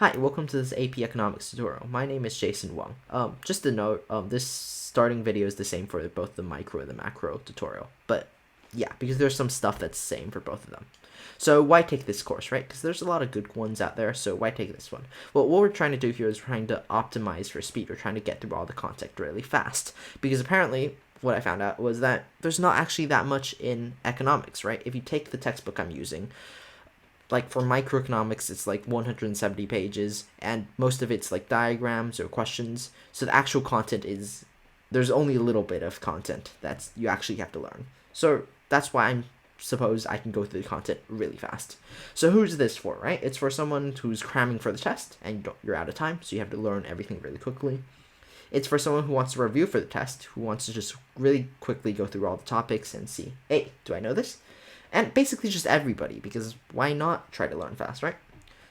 Hi, welcome to this AP Economics tutorial. My name is Jason Wang. Just a note, this starting video is the same for both the micro and the macro tutorial. But yeah, because there's some stuff that's the same for both of them. So why take this course, right? Because there's a lot of good ones out there, so why take this one? Well, what we're trying to do here is trying to optimize for speed. We're trying to get through all the content really fast. Because apparently, what I found out was that there's not actually that much in economics, right? If you take the textbook I'm using, like for microeconomics, it's like 170 pages, and most of it's like diagrams or questions. So the actual content is, there's only a little bit of content that's you actually have to learn. So that's why I'm suppose I can go through the content really fast. So who's this for, right? It's for someone who's cramming for the test and you're out of time, so you have to learn everything really quickly. It's for someone who wants to review for the test, who wants to just really quickly go through all the topics and see, hey, do I know this? And basically just everybody, because why not try to learn fast, right?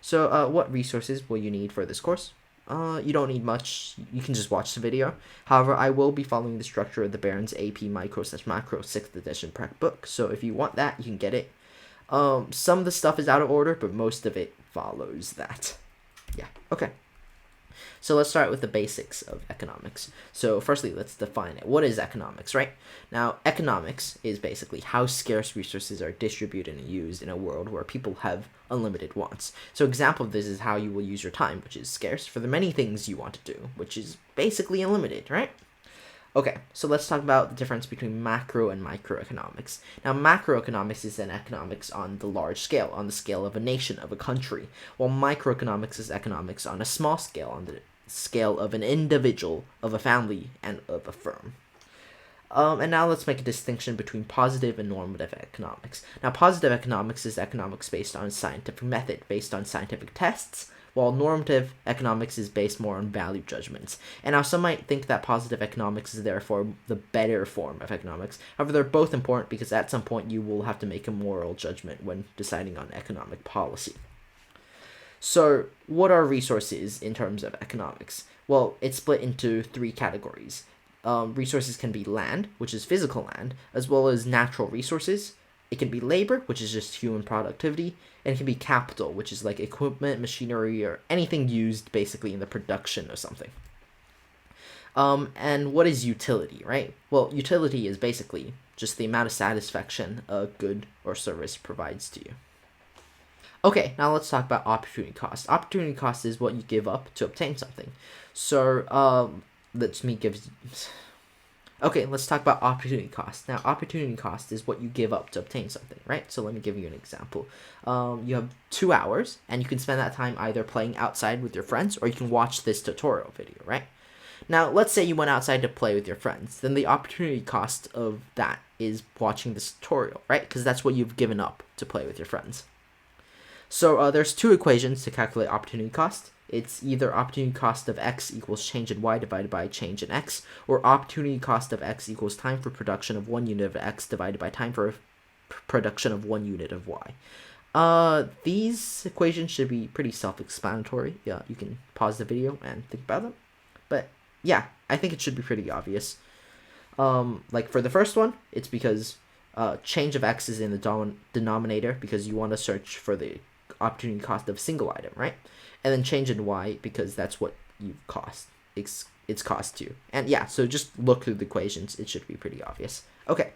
So what resources will you need for this course? You don't need much. You can just watch the video. However, I will be following the structure of the Barron's AP Micro/Macro 6th edition prep book. So if you want that, you can get it. Some of the stuff is out of order, but most of it follows that. Yeah, okay. So let's start with the basics of economics. So firstly, let's define it. What is economics, right? Now, economics is basically how scarce resources are distributed and used in a world where people have unlimited wants. So example of this is how you will use your time, which is scarce, for the many things you want to do, which is basically unlimited, right? Okay, so let's talk about the difference between macro and microeconomics. Now, macroeconomics is an economics on the large scale, on the scale of a nation, of a country, while microeconomics is economics on a small scale, on the scale of an individual, of a family, and of a firm. And now let's make a distinction between positive and normative economics. Now, positive economics is economics based on scientific method, based on scientific tests, while normative economics is based more on value judgments. And now some might think that positive economics is therefore the better form of economics. However, they're both important because at some point you will have to make a moral judgment when deciding on economic policy. So what are resources in terms of economics? Well, it's split into three categories. Resources can be land, which is physical land, as well as natural resources. It can be labor, which is just human productivity, and it can be capital, which is like equipment, machinery, or anything used basically in the production of something. And what is utility, right? Well, utility is basically just the amount of satisfaction a good or service provides to you. Okay, now let's talk about opportunity cost. Opportunity cost is what you give up to obtain something. So, let's talk about opportunity cost. Now, opportunity cost is what you give up to obtain something, right? So let me give you an example. You have 2 hours, and you can spend that time either playing outside with your friends, or you can watch this tutorial video, right? Now, let's say you went outside to play with your friends. Then the opportunity cost of that is watching this tutorial, right? Because that's what you've given up to play with your friends. So there's two equations to calculate opportunity cost. It's either opportunity cost of x equals change in y divided by change in x, or opportunity cost of x equals time for production of 1 unit of x divided by time for production of 1 unit of y. These equations should be pretty self-explanatory. Yeah, you can pause the video and think about them. But yeah, I think it should be pretty obvious. Like for the first one, it's because change of x is in the denominator because you want to search for the opportunity cost of a single item, right? And then change in y because that's what you've cost. It's cost you. And yeah, so just look through the equations. It should be pretty obvious. Okay.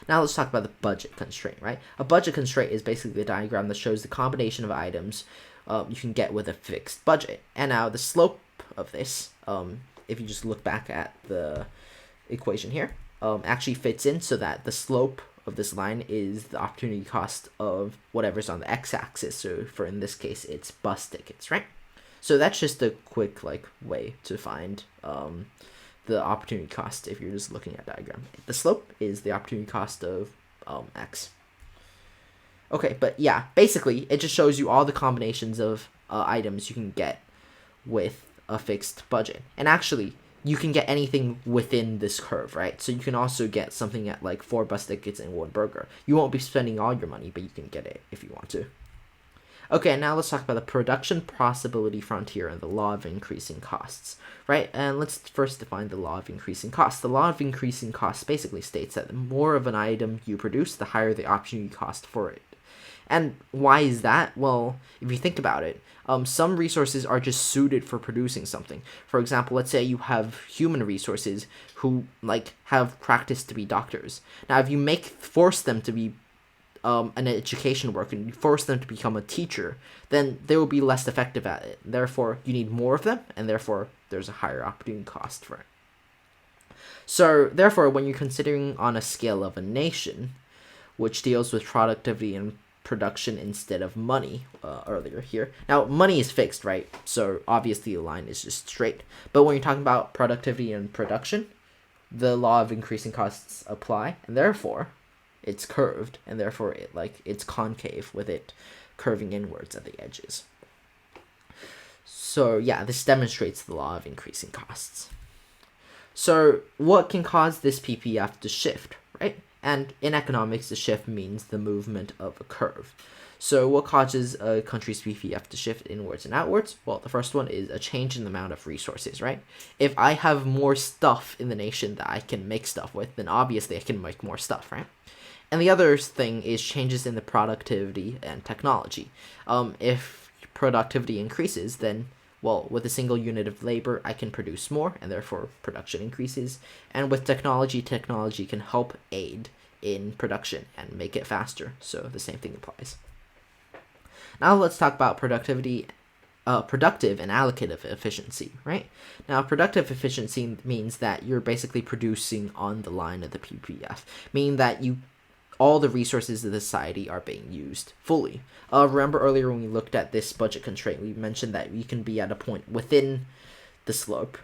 Now let's talk about the budget constraint, right? A budget constraint is basically the diagram that shows the combination of items you can get with a fixed budget. And now the slope of this, if you just look back at the equation here, actually fits in so that the slope of this line is the opportunity cost of whatever's on the x-axis. So for in this case, it's bus tickets, right? So that's just a quick way to find the opportunity cost if you're just looking at diagram. The slope is the opportunity cost of x. Okay, but yeah, basically it just shows you all the combinations of items you can get with a fixed budget. And actually, you can get anything within this curve, right? So you can also get something at like 4 bus tickets and 1 burger. You won't be spending all your money, but you can get it if you want to. Okay, now let's talk about the production possibility frontier and the law of increasing costs, right? And let's first define the law of increasing costs. The law of increasing costs basically states that the more of an item you produce, the higher the opportunity cost for it. And why is that? Well, if you think about it, some resources are just suited for producing something. For example, let's say you have human resources who like have practiced to be doctors. Now, if you force them to be an education worker and you force them to become a teacher, then they will be less effective at it. Therefore, you need more of them, and therefore there's a higher opportunity cost for it. So, therefore, when you're considering on a scale of a nation, which deals with productivity and production instead of money earlier here. Now, money is fixed, right? So, obviously, the line is just straight. But when you're talking about productivity and production, the law of increasing costs apply, and therefore, it's curved, and therefore, it's concave with it curving inwards at the edges. So, yeah, this demonstrates the law of increasing costs. So, what can cause this PPF to shift, right? And in economics, the shift means the movement of a curve. So what causes a country's PPF to shift inwards and outwards? Well, the first one is a change in the amount of resources, right? If I have more stuff in the nation that I can make stuff with, then obviously I can make more stuff, right? And the other thing is changes in the productivity and technology. If productivity increases, then, well, with a single unit of labor, I can produce more, and therefore production increases. And with technology can help aid in production and make it faster. So the same thing applies. Now let's talk about productive and allocative efficiency, right? Now, productive efficiency means that you're basically producing on the line of the PPF, meaning that all the resources of the society are being used fully. Remember earlier when we looked at this budget constraint, we mentioned that you can be at a point within the slope,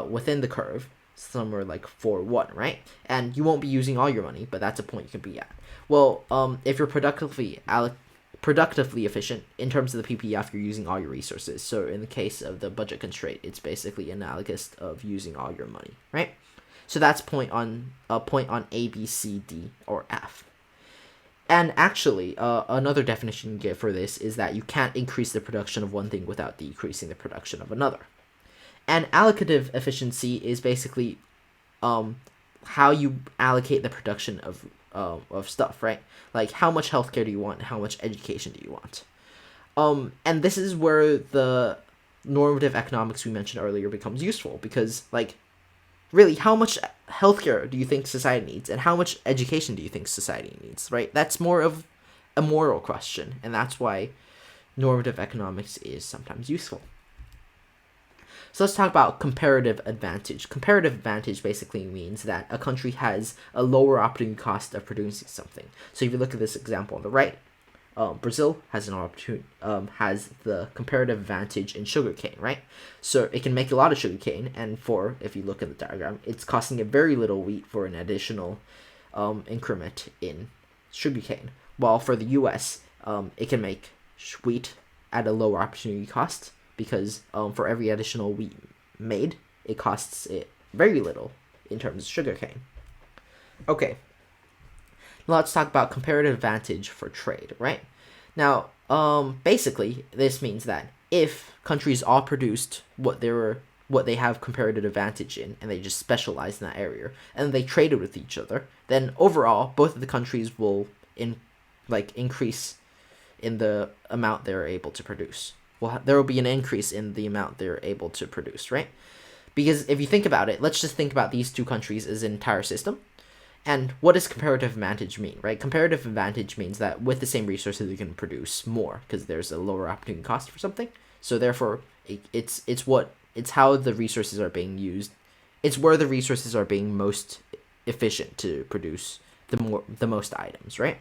within the curve, somewhere like 4-1, right? And you won't be using all your money, but that's a point you can be at. Well, if you're productively efficient, in terms of the PPF, you're using all your resources. So in the case of the budget constraint, it's basically analogous of using all your money, right? So that's point on A, B, C, D, or F. And actually, another definition you get for this is that you can't increase the production of one thing without decreasing the production of another. And allocative efficiency is basically how you allocate the production of stuff, right? Like how much healthcare do you want? How much education do you want? And this is where the normative economics we mentioned earlier becomes useful, because like really, how much healthcare do you think society needs, and how much education do you think society needs, right? That's more of a moral question, and that's why normative economics is sometimes useful. So let's talk about comparative advantage. Comparative advantage basically means that a country has a lower opportunity cost of producing something. So if you look at this example on the right, Brazil has an opportunity, has the comparative advantage in sugarcane, right? So it can make a lot of sugarcane, and if you look at the diagram, it's costing it very little wheat for an additional increment in sugarcane. While for the U.S., it can make wheat at a lower opportunity cost, because for every additional wheat made, it costs it very little in terms of sugarcane. Okay. Let's talk about comparative advantage for trade, right? Now, basically, this means that if countries all produced what they have comparative advantage in, and they just specialize in that area, and they traded with each other, then overall, both of the countries will increase in the amount they're able to produce. Well, there will be an increase in the amount they're able to produce, right? Because if you think about it, let's just think about these two countries as an entire system. And what does comparative advantage mean, right? Comparative advantage means that with the same resources, you can produce more because there's a lower opportunity cost for something. So therefore, it's how the resources are being used. It's where the resources are being most efficient to produce the most items, right?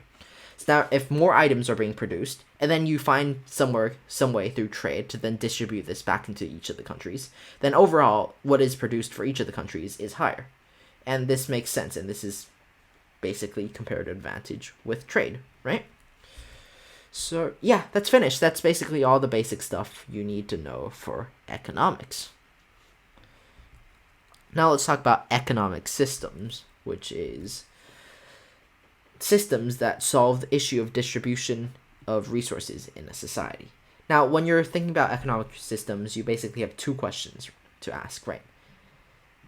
So now, if more items are being produced, and then you find some way through trade to then distribute this back into each of the countries, then overall, what is produced for each of the countries is higher. And this makes sense, and this is basically comparative advantage with trade, right? So, yeah, that's finished. That's basically all the basic stuff you need to know for economics. Now let's talk about economic systems, which is systems that solve the issue of distribution of resources in a society. Now, when you're thinking about economic systems, you basically have two questions to ask, right?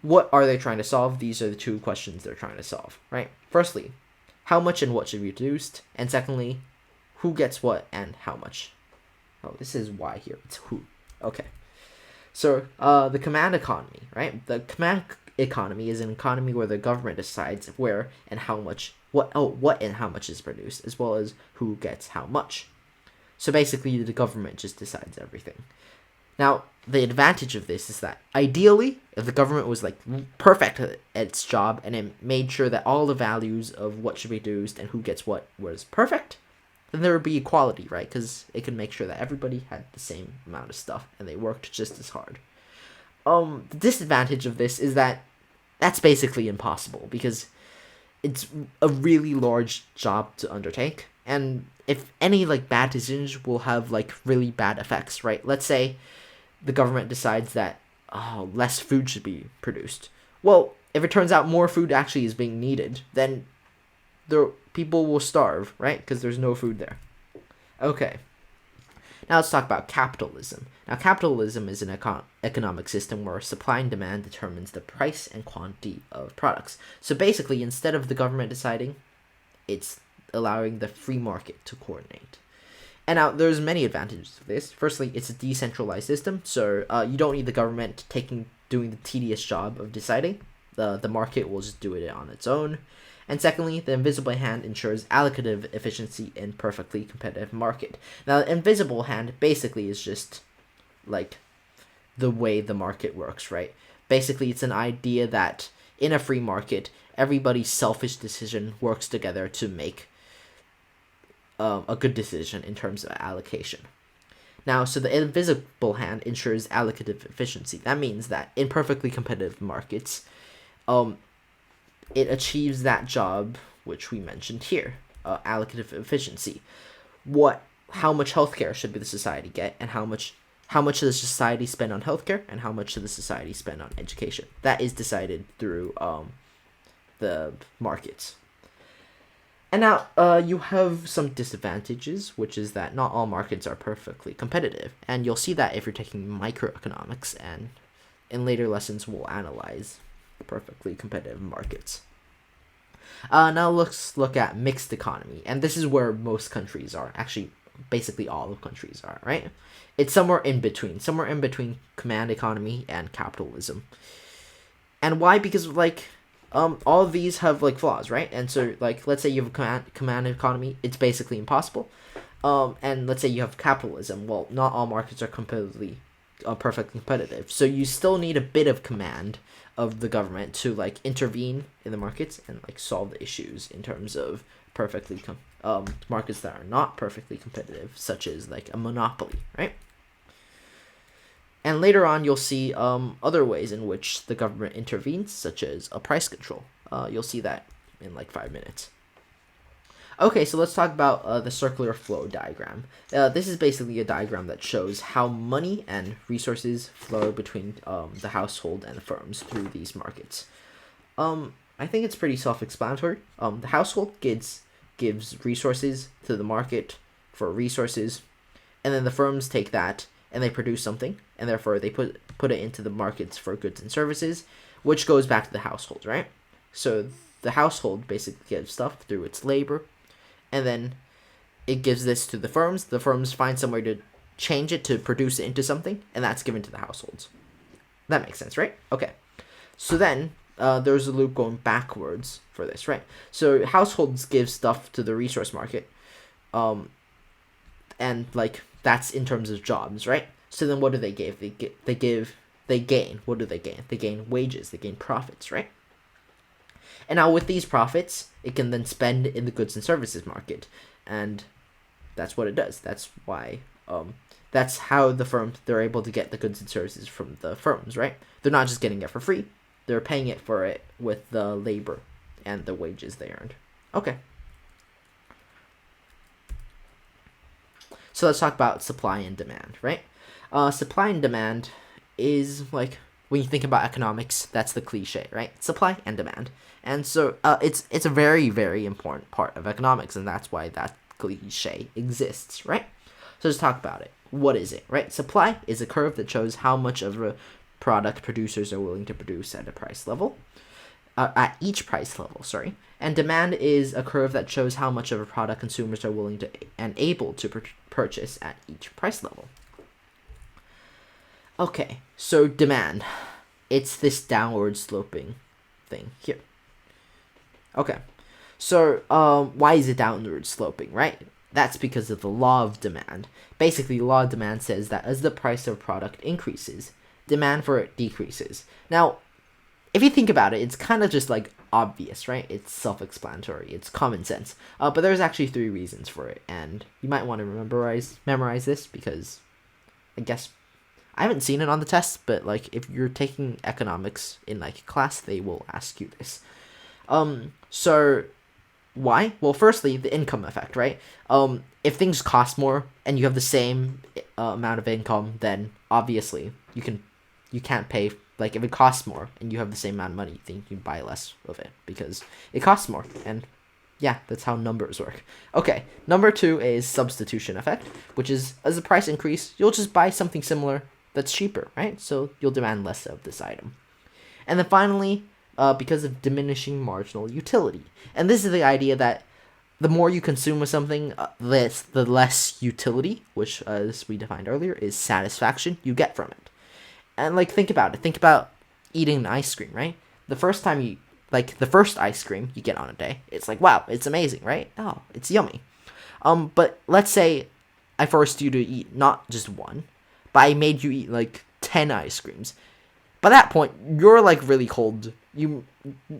What are they trying to solve? These are the two questions they're trying to solve, right? Firstly, how much and what should be reduced? And secondly, who gets what and how much. Oh, this is why here. It's who. Okay. So, the command economy, right? The command economy is an economy where the government decides where and how much, what and how much is produced, as well as who gets how much. So basically, the government just decides everything. Now, the advantage of this is that ideally, if the government was like perfect at its job and it made sure that all the values of what should be produced and who gets what was perfect, then there would be equality, right? Because it could make sure that everybody had the same amount of stuff and they worked just as hard. The disadvantage of this is that that's basically impossible because it's a really large job to undertake, and if any like bad decisions will have like really bad effects, right? Let's say the government decides that less food should be produced. Well, if it turns out more food actually is being needed, then the people will starve, right? Because there's no food there. Okay. Now let's talk about capitalism. Now, capitalism is an economic system where supply and demand determines the price and quantity of products. So basically, instead of the government deciding, it's allowing the free market to coordinate. And now, there's many advantages of this. Firstly, it's a decentralized system, so you don't need the government doing the tedious job of deciding. The market will just do it on its own. And secondly, the invisible hand ensures allocative efficiency in perfectly competitive market. Now, the invisible hand basically is just like the way the market works, right? Basically, it's an idea that in a free market, everybody's selfish decision works together to make a good decision in terms of allocation. Now, so the invisible hand ensures allocative efficiency. That means that in perfectly competitive markets, it achieves that job which we mentioned here, allocative efficiency. How much healthcare should the society get, and how much does the society spend on healthcare, and how much does the society spend on education? That is decided through the markets. And now you have some disadvantages, which is that not all markets are perfectly competitive. And you'll see that if you're taking microeconomics, and in later lessons we'll analyze perfectly competitive markets. Now let's look at mixed economy. And this is where most countries are. Actually, basically all of countries are, right? It's somewhere in between command economy and capitalism. And why? Because all of these have flaws, right? And so let's say you have a command economy, it's basically impossible. And let's say you have capitalism. Well, not all markets are completely perfectly competitive, so you still need a bit of command of the government to intervene in the markets and solve the issues in terms of markets that are not perfectly competitive, such as a monopoly, right? And later on, you'll see other ways in which the government intervenes, such as a price control. You'll see that in 5 minutes. Okay, so let's talk about the circular flow diagram. This is basically a diagram that shows how money and resources flow between the household and the firms through these markets. I think it's pretty self-explanatory. The household gives resources to the market for resources, and then the firms take that and they produce something, and therefore they put it into the markets for goods and services, which goes back to the household, right? So the household basically gives stuff through its labor, and then it gives this to the firms. The firms find some way to change it to produce it into something, and that's given to the households. That makes sense, right? Okay. So then there's a loop going backwards for this, right? So households give stuff to the resource market, and that's in terms of jobs, right? So then what do they give? They gain. What do they gain? They gain wages. They gain profits, right? And now with these profits, it can then spend in the goods and services market, and that's what it does. That's why that's how they're able to get the goods and services from the firms, right? They're not just getting it for free. They're paying it for it with the labor and the wages they earned. Okay. So let's talk about supply and demand, right? Supply and demand is when you think about economics, that's the cliche, right? Supply and demand. And so it's a very, very important part of economics, and that's why that cliche exists, right? So let's talk about it. What is it, right? Supply is a curve that shows how much of a product producers are willing to produce at a price level. at each price level, sorry. And demand is a curve that shows how much of a product consumers are willing to and able to purchase at each price level. Okay, so demand. It's this downward sloping thing here. Okay, so why is it downward sloping, right? That's because of the law of demand. Basically, the law of demand says that as the price of a product increases, demand for it decreases. Now, if you think about it, it's kind of just like obvious, right? It's self-explanatory. It's common sense. But there's actually 3 reasons for it, and you might want to memorize this because I guess I haven't seen it on the test, but like if you're taking economics in like class, they will ask you this. So why? Well, firstly, the income effect, right? If things cost more and you have the same amount of income, then obviously you can't pay. Like if it costs more and you have the same amount of money, then you can buy less of it because it costs more. And yeah, that's how numbers work. Okay, number 2 is substitution effect, which is as the price increase, you'll just buy something similar that's cheaper, right? So you'll demand less of this item. And then finally, because of diminishing marginal utility. And this is the idea that the more you consume of something, the less utility, which as we defined earlier is satisfaction, you get from it. And like think about it. Think about eating an ice cream, right? The first ice cream you get on a day, it's like, wow, it's amazing, right? Oh, it's yummy. But let's say I forced you to eat not just one, but I made you eat like 10 ice creams. By that point, you're like really cold. You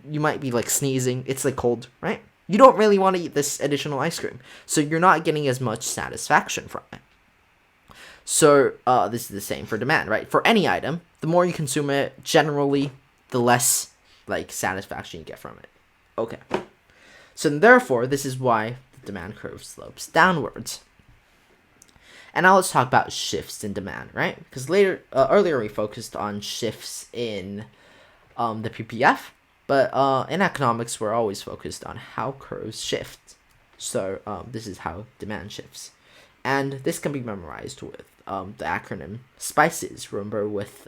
might be like sneezing. It's like cold, right? You don't really want to eat this additional ice cream, so you're not getting as much satisfaction from it. So this is the same for demand, right? For any item, the more you consume it, generally, the less like satisfaction you get from it. Okay. So therefore, this is why the demand curve slopes downwards. And now let's talk about shifts in demand, right? Because earlier we focused on shifts in the PPF, but in economics we're always focused on how curves shift. So this is how demand shifts. And this can be memorized with the acronym SPICES, remember, with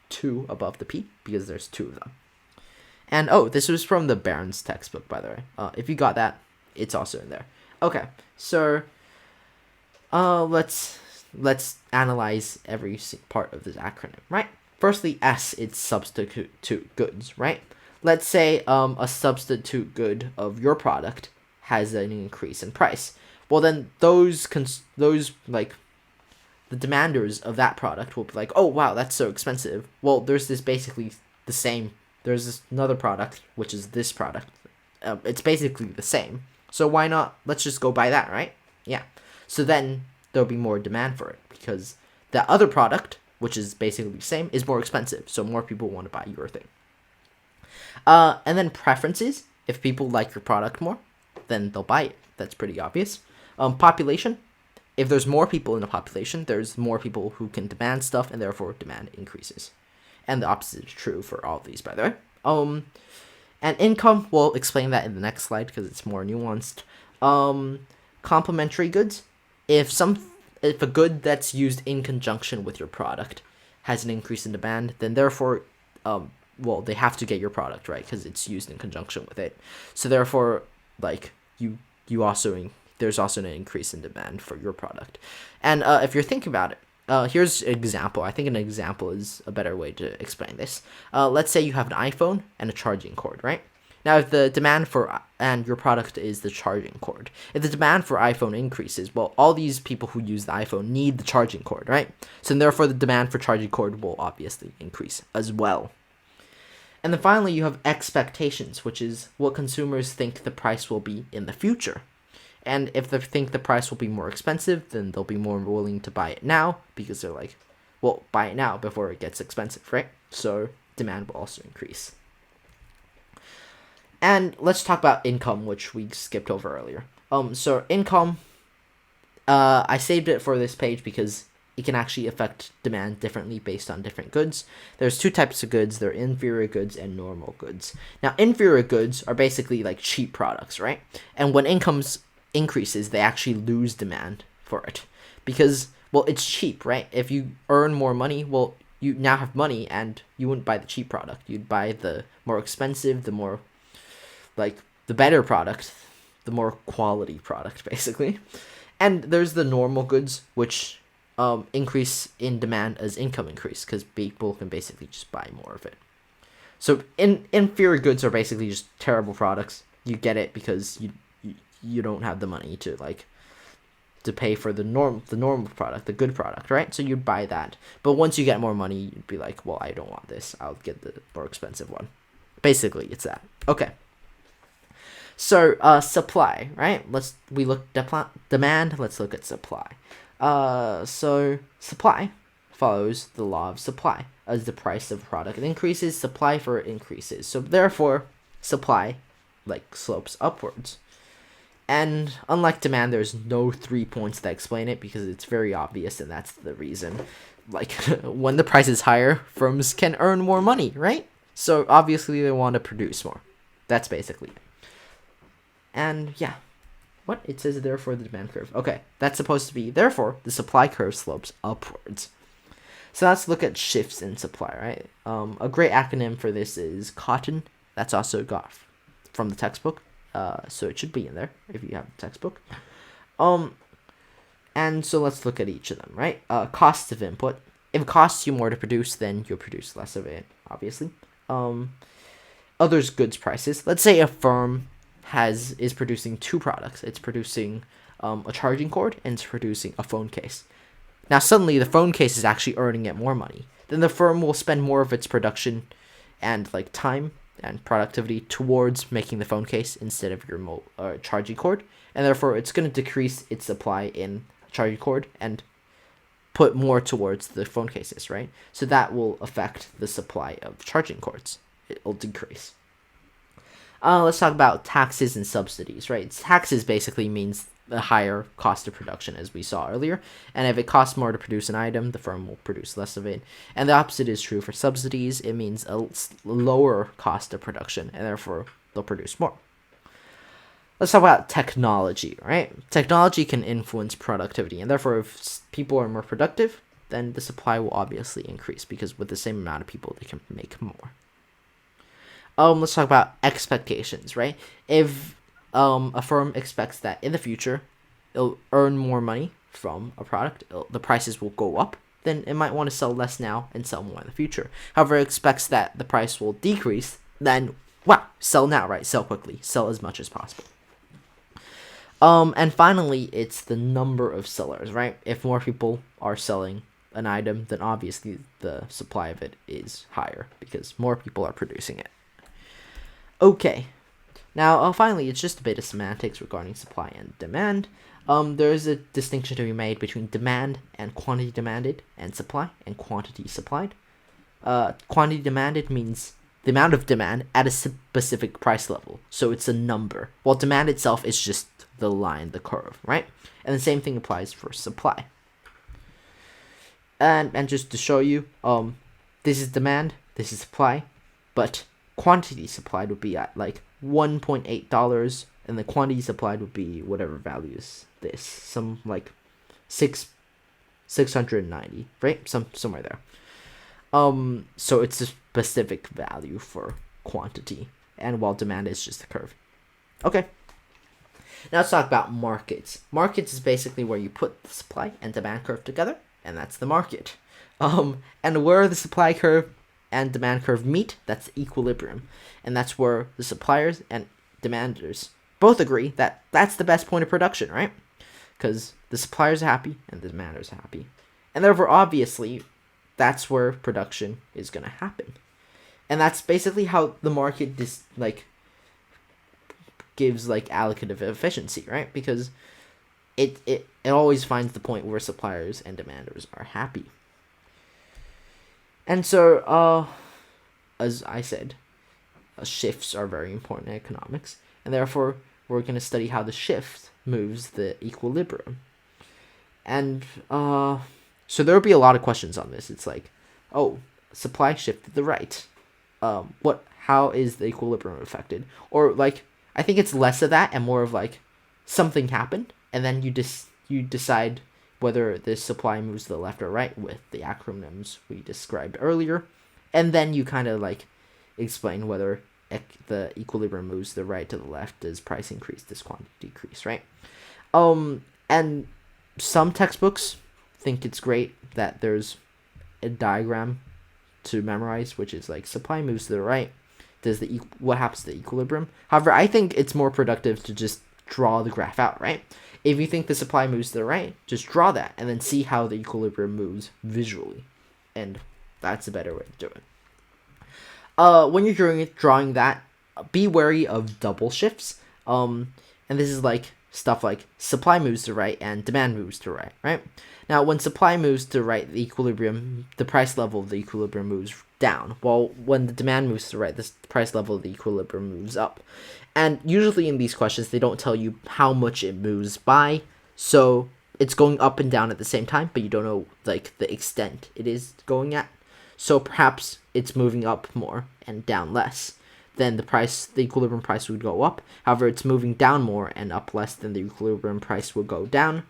2 above the P, because there's 2 of them. And this was from the Barron's textbook, by the way. If you got that, it's also in there. Okay, so let's analyze every part of this acronym, right? Firstly, S, it's substitute goods, right? Let's say a substitute good of your product has an increase in price. Well, then those like the demanders of that product will be like, oh wow, that's so expensive. Well, there's this basically the same. There's this another product, which is this product. It's basically the same. So why not? Let's just go buy that, right? Yeah. So then there'll be more demand for it because the other product, which is basically the same, is more expensive. So more people want to buy your thing. And then preferences. If people like your product more, then they'll buy it. That's pretty obvious. Population. If there's more people in the population, there's more people who can demand stuff, and therefore demand increases. And the opposite is true for all of these, by the way. And income, we'll explain that in the next slide because it's more nuanced. Complementary goods. If a good that's used in conjunction with your product has an increase in demand, then therefore, they have to get your product, right? Because it's used in conjunction with it. So therefore, like there's also an increase in demand for your product. And if you're thinking about it, here's an example. I think an example is a better way to explain this. Let's say you have an iPhone and a charging cord, right? Now, if the demand and your product is the charging cord, if the demand for iPhone increases, well, all these people who use the iPhone need the charging cord, right? So therefore, the demand for charging cord will obviously increase as well. And then finally, you have expectations, which is what consumers think the price will be in the future. And if they think the price will be more expensive, then they'll be more willing to buy it now because they're like, well, buy it now before it gets expensive, right? So demand will also increase. And let's talk about income, which we skipped over earlier. So income, I saved it for this page because it can actually affect demand differently based on different goods. There's 2 types of goods. They're inferior goods and normal goods. Now, inferior goods are basically like cheap products, right? And when incomes increases, they actually lose demand for it because, well, it's cheap, right? If you earn more money, well, you now have money, and you wouldn't buy the cheap product. You'd buy the more expensive, the more like the better product, the more quality product, basically. And there's the normal goods, which increase in demand as income increase, because people can basically just buy more of it. So inferior goods are basically just terrible products. You get it because you don't have the money to pay for the normal product, the good product, right? So you'd buy that. But once you get more money, you'd be like, well, I don't want this. I'll get the more expensive one. Basically, it's that. Okay. So supply, right? We look demand. Let's look at supply. So supply follows the law of supply. As the price of a product increases, supply for it increases. So therefore, supply slopes upwards. And unlike demand, there's no 3 points that explain it, because it's very obvious, and that's the reason. When the price is higher, firms can earn more money, right? So obviously they want to produce more. That's basically it. And yeah. What? It says therefore the demand curve. Okay, that's supposed to be therefore the supply curve slopes upwards. So let's look at shifts in supply, right? A great acronym for this is COTTON. That's also got from the textbook. So it should be in there if you have the textbook. And so let's look at each of them, right? Cost of input. If it costs you more to produce, then you'll produce less of it, obviously. Others goods prices. Let's say a firm is producing two products. It's producing a charging cord, and it's producing a phone case. Now suddenly the phone case is actually earning it more money. Then the firm will spend more of its production and time and productivity towards making the phone case instead of your charging cord, and therefore it's going to decrease its supply in charging cord and put more towards the phone cases, right? So that will affect the supply of charging cords. It will decrease. Let's talk about taxes and subsidies, right? Taxes basically means the higher cost of production, as we saw earlier. And if it costs more to produce an item, the firm will produce less of it. And the opposite is true for subsidies. It means a lower cost of production, and therefore they'll produce more. Let's talk about technology, right? Technology can influence productivity, and therefore if people are more productive, then the supply will obviously increase, because with the same amount of people, they can make more. Let's talk about expectations, right? If a firm expects that in the future it'll earn more money from a product, the prices will go up, then it might want to sell less now and sell more in the future. However, it expects that the price will decrease, then, sell now, right? Sell quickly. Sell as much as possible. And finally, it's the number of sellers, right? If more people are selling an item, then obviously the supply of it is higher, because more people are producing it. Okay, now finally, it's just a bit of semantics regarding supply and demand. There is a distinction to be made between demand and quantity demanded, and supply and quantity supplied. Quantity demanded means the amount of demand at a specific price level, so it's a number, while demand itself is just the line, the curve, right? And the same thing applies for supply. And just to show you, this is demand, this is supply, but quantity supplied would be at $1.8, and the quantity supplied would be whatever value is this, some 690, right? Somewhere there. So it's a specific value for quantity, and while demand is just the curve. Okay. Now let's talk about markets. Markets is basically where you put the supply and demand curve together, and that's the market. And where the supply curve and demand curve meet, that's equilibrium, and that's where the suppliers and demanders both agree that that's the best point of production, right? Because the suppliers are happy and the demanders are happy, and therefore obviously that's where production is going to happen. And that's basically how the market gives allocative efficiency, right? Because it always finds the point where suppliers and demanders are happy. And so, as I said, shifts are very important in economics, and therefore we're going to study how the shift moves the equilibrium. And so there will be a lot of questions on this. It's supply shifted to the right. How is the equilibrium affected? Or I think it's less of that and more of something happened, and then you decide whether the supply moves to the left or right with the acronyms we described earlier. And then you kind of like explain whether the equilibrium moves the right to the left, does price increase, does quantity decrease, right? And some textbooks think it's great that there's a diagram to memorize, which is like supply moves to the right, does what happens to the equilibrium. However, I think it's more productive to just draw the graph out, right? If you think the supply moves to the right, just draw that and then see how the equilibrium moves visually, and that's a better way to do it. When you're drawing that, be wary of double shifts. And this is like stuff like supply moves to right and demand moves to right, right? Now, when supply moves to right, the price level of the equilibrium moves down, while when the demand moves to right, the price level of the equilibrium moves up. And usually in these questions, they don't tell you how much it moves by, so it's going up and down at the same time, but you don't know like the extent it is going at. So perhaps it's moving up more and down less. Then the equilibrium price would go up. However, it's moving down more and up less, than the equilibrium price will go down.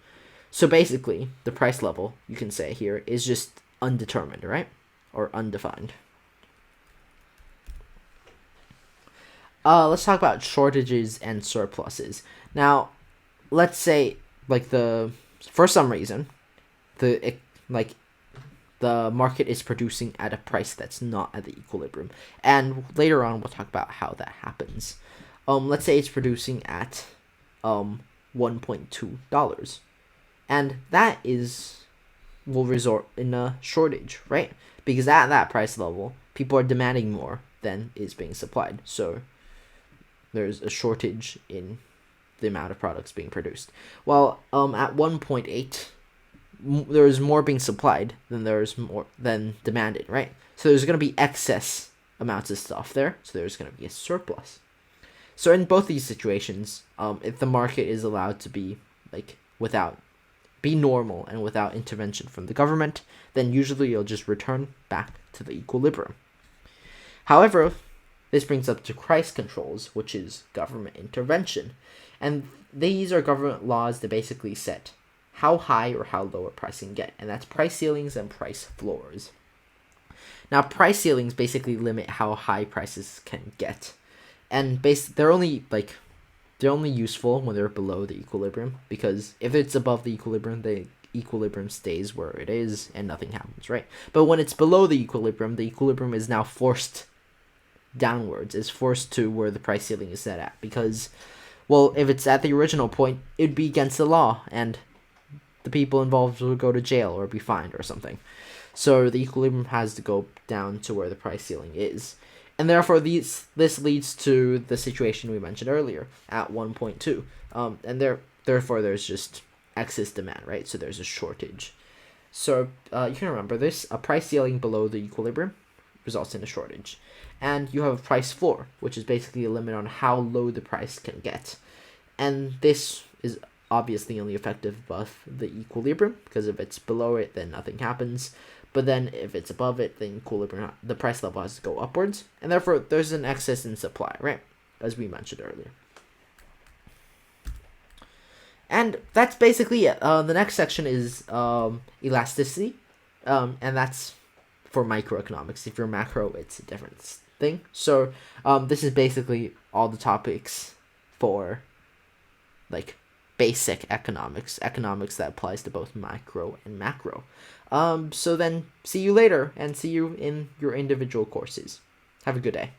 So basically, the price level, you can say here, is just undetermined, right? Or undefined. Let's talk about shortages and surpluses. Now, let's say, like, for some reason, the market is producing at a price that's not at the equilibrium. And later on, we'll talk about how that happens. Let's say it's producing at $1.2. And that will result in a shortage, right? Because at that price level, people are demanding more than is being supplied. So there's a shortage in the amount of products being produced. Well, at 1.8, there's more being supplied than there's more than demanded, right? So there's going to be excess amounts of stuff there. So there's going to be a surplus. So in both these situations, if the market is allowed to be be normal and without intervention from the government, then usually you'll just return back to the equilibrium. However, this brings up to price controls, which is government intervention. And these are government laws that basically set how high or how low a price can get. And that's price ceilings and price floors. Now, price ceilings basically limit how high prices can get. And they're only useful when they're below the equilibrium, because if it's above the equilibrium stays where it is and nothing happens, right? But when it's below the equilibrium is now forced downwards, is forced to where the price ceiling is set at, because, well, if it's at the original point, it'd be against the law, and the people involved will go to jail or be fined or something. So the equilibrium has to go down to where the price ceiling is. And therefore, this leads to the situation we mentioned earlier at 1.2. And therefore, there's just excess demand, right? So there's a shortage. So you can remember this. A price ceiling below the equilibrium results in a shortage. And you have a price floor, which is basically a limit on how low the price can get. And this is obviously only effective above the equilibrium, because if it's below it, then nothing happens. But then if it's above it, then the price level has to go upwards. And therefore, there's an excess in supply, right? As we mentioned earlier. And that's basically it. The next section is elasticity. And that's for microeconomics. If you're macro, it's a different thing. So this is basically all the topics for basic economics that applies to both micro and macro. So then see you later, and see you in your individual courses. Have a good day.